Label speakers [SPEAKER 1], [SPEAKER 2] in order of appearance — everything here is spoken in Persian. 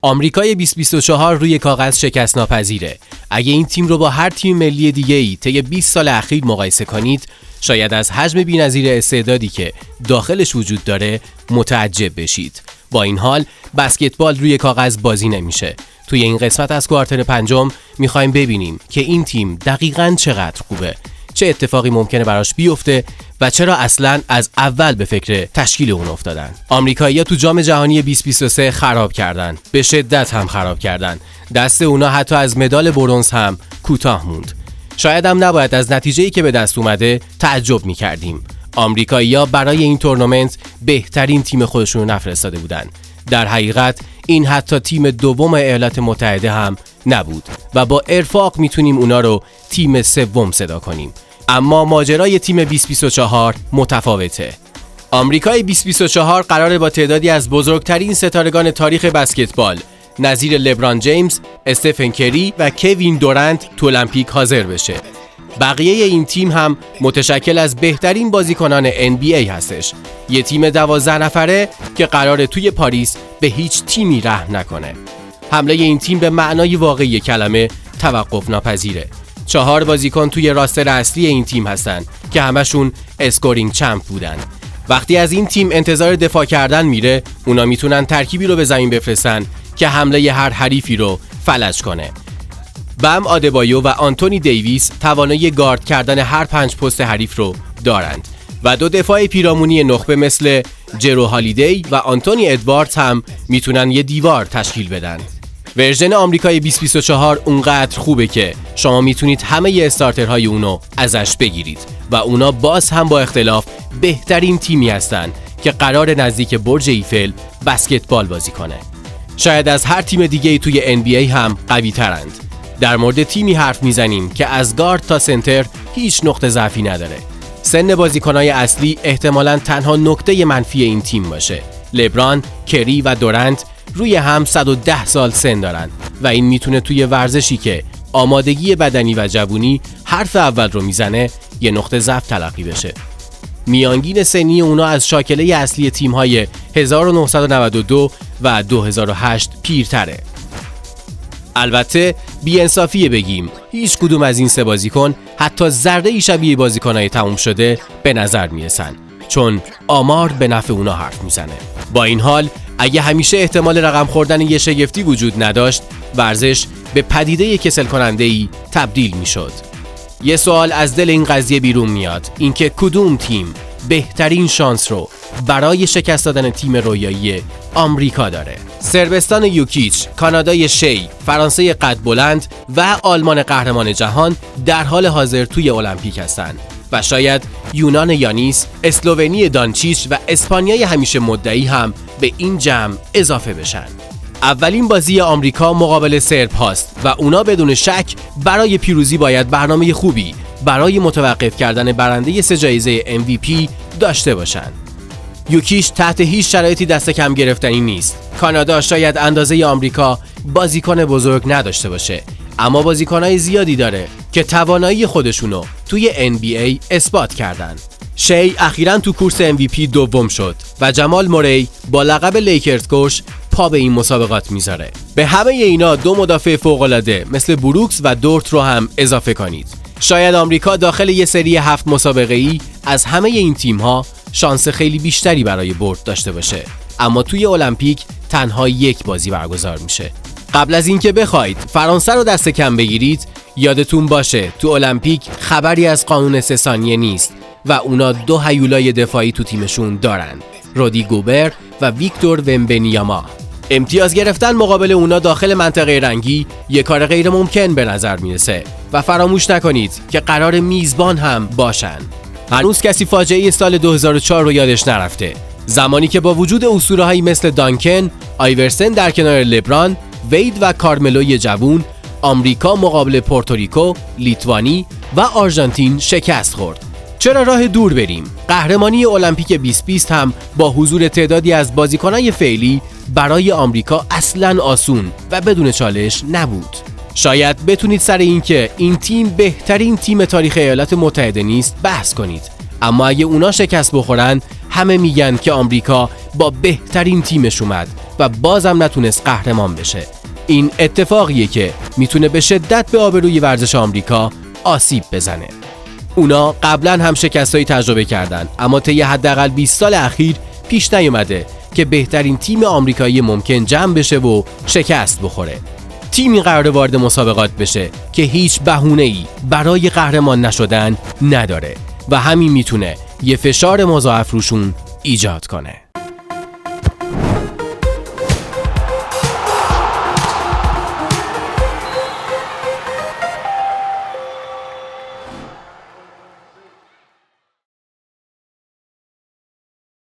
[SPEAKER 1] آمریکای 2024 روی کاغذ شکست ناپذیره. اگه این تیم رو با هر تیم ملی دیگه‌ای طی 20 سال اخیر مقایسه کنید، شاید از حجم بی‌نظیر استعدادی که داخلش وجود داره متعجب بشید. با این حال بسکتبال روی کاغذ بازی نمیشه. توی این قسمت از کوارتر پنجم می‌خوایم ببینیم که این تیم دقیقاً چقدر خوبه، چه اتفاقی ممکنه براش بیفته و چرا اصلاً از اول به فکر تشکیل اون افتادن. آمریکایی‌ها تو جام جهانی 2023 خراب کردن، به شدت هم خراب کردن. دست اونا حتی از مدال برنز هم کوتاه موند. شاید هم نباید از نتیجه‌ای که به دست اومده تعجب می‌کردیم. آمریکایی‌ها برای این تورنمنت بهترین تیم خودشون رو نفرستاده بودن. در حقیقت این حتی تیم دوم ایالات متحده هم نبود و با ارفاق میتونیم اونا رو تیم سوم صدا کنیم. اما ماجرای تیم 2024 متفاوته. آمریکای 2024 قراره با تعدادی از بزرگترین ستارگان تاریخ بسکتبال نظیر لبران جیمز، استفن کری و کوین دورنت تو المپیک حاضر بشه. بقیه این تیم هم متشکل از بهترین بازیکنان NBA هستش. یه تیم 12 نفره که قراره توی پاریس به هیچ تیمی رحم نکنه. حمله این تیم به معنای واقعی کلمه توقف ناپذیره. 4 بازیکن توی راستر اصلی این تیم هستن که همشون اسکورینگ چمپ بودن. وقتی از این تیم انتظار دفاع کردن میره، اونا میتونن ترکیبی رو به زمین بفرستن که حمله هر حریفی رو فلج کنه. بم آدبایو و آنتونی دیویس توانایی گارد کردن هر 5 پست حریف رو دارند و 2 دفاع پیرامونی نخبه مثل جرو هالیدی و آنتونی ادواردز هم میتونن یه دیوار تشکیل بدن. ورژن آمریکای 2024 اونقدر خوبه که شما میتونید همه استارترهای اونو ازش بگیرید و اونا باز هم با اختلاف بهترین تیمی هستن که قرار نزدیک برج ایفل بسکتبال بازی کنه. شاید از هر تیم دیگه‌ای توی NBA هم قوی ترند. در مورد تیمی حرف میزنیم که از گارد تا سنتر هیچ نقطه ضعفی نداره. سن بازیکنای اصلی احتمالاً تنها نکته منفی این تیم باشه. لبران، کری و دورنت روی هم 110 سال سن دارن و این میتونه توی ورزشی که آمادگی بدنی و جوونی حرف اول رو میزنه یه نقطه ضعف تلقی بشه. میانگین سنی اونا از شاکله اصلی تیم‌های 1992 و 2008 پیرتره. البته بی‌انصافیه بگیم هیچ کدوم از این 3 بازیکن حتی ذره‌ای شبیه بازیکن‌های تموم شده به نظر میرسن، چون آمار به نفع اونا حرف میزنه. با این حال اگه همیشه احتمال رقم خوردن یه شگفتی وجود نداشت، ورزش به پدیده کسل کننده‌ای تبدیل میشد. یه سوال از دل این قضیه بیرون میاد، اینکه کدوم تیم بهترین شانس رو برای شکست دادن تیم رویایی آمریکا داره؟ صربستان یوکیچ، کانادای شی، فرانسه قد بلند و آلمان قهرمان جهان در حال حاضر توی المپیک هستن و شاید یونان یانیس، اسلوونی دانچیچ و اسپانیای همیشه مدعی هم به این جمع اضافه بشن. اولین بازی آمریکا مقابل سرب هاست و اونا بدون شک برای پیروزی باید برنامه خوبی برای متوقف کردن برنده 3 جایزه MVP داشته باشن. یوکیچ تحت هیچ شرایطی دست کم گرفتنی نیست. کانادا شاید اندازه آمریکا بازیکن بزرگ نداشته باشه، اما بازیکنای زیادی داره که توانایی خودشونو توی NBA اثبات کردن. شی اخیراً تو کورس MVP دوم شد و جمال موری با لقب لیکرز کوش پا به این مسابقات میذاره. به همه اینا 2 مدافع فوق‌العاده مثل بروکس و دورت رو هم اضافه کنید. شاید آمریکا داخل یه سری 7 مسابقه‌ای از همه این تیم‌ها شانس خیلی بیشتری برای برد داشته باشه، اما توی المپیک تنها 1 بازی برگزار میشه. قبل از اینکه بخواید فرانسه رو دست کم بگیرید، یادتون باشه تو المپیک خبری از قانون 3 ثانیه نیست و اونا 2 هیولای دفاعی تو تیمشون دارن، رودی گوبر و ویکتور ومبنیاما. امتیاز گرفتن مقابل اونا داخل منطقه رنگی یه کار غیر ممکن به نظر میرسه و فراموش نکنید که قرار میزبان هم باشن. هنوز کسی فاجعه سال 2004 رو یادش نرفته، زمانی که با وجود اسطوره‌هایی مثل دانکن، آیورسن در کنار لبران، وید و کارملوی جوون، آمریکا مقابل پورتوریکو، لیتوانی و آرژانتین شکست خورد. چرا راه دور بریم؟ قهرمانی المپیک 2020 هم با حضور تعدادی از بازیکنان فعلی برای آمریکا اصلاً آسون و بدون چالش نبود. شاید بتونید سر این که این تیم بهترین تیم تاریخ ایالات متحده نیست بحث کنید، اما اگه اونا شکست بخورن همه میگن که آمریکا با بهترین تیمش اومد و بازم نتونست قهرمان بشه. این اتفاقیه که میتونه به شدت به آبروی ورزش آمریکا آسیب بزنه. اونا قبلا هم شکستایی تجربه کردن، اما طی حداقل 20 سال اخیر پیش نیومده که بهترین تیم آمریکایی ممکن جمع بشه و شکست بخوره. تیمی قرار وارد مسابقات بشه که هیچ بهونه‌ای برای قهرمان نشدن نداره و همین میتونه یه فشار مضاعف روشون ایجاد کنه.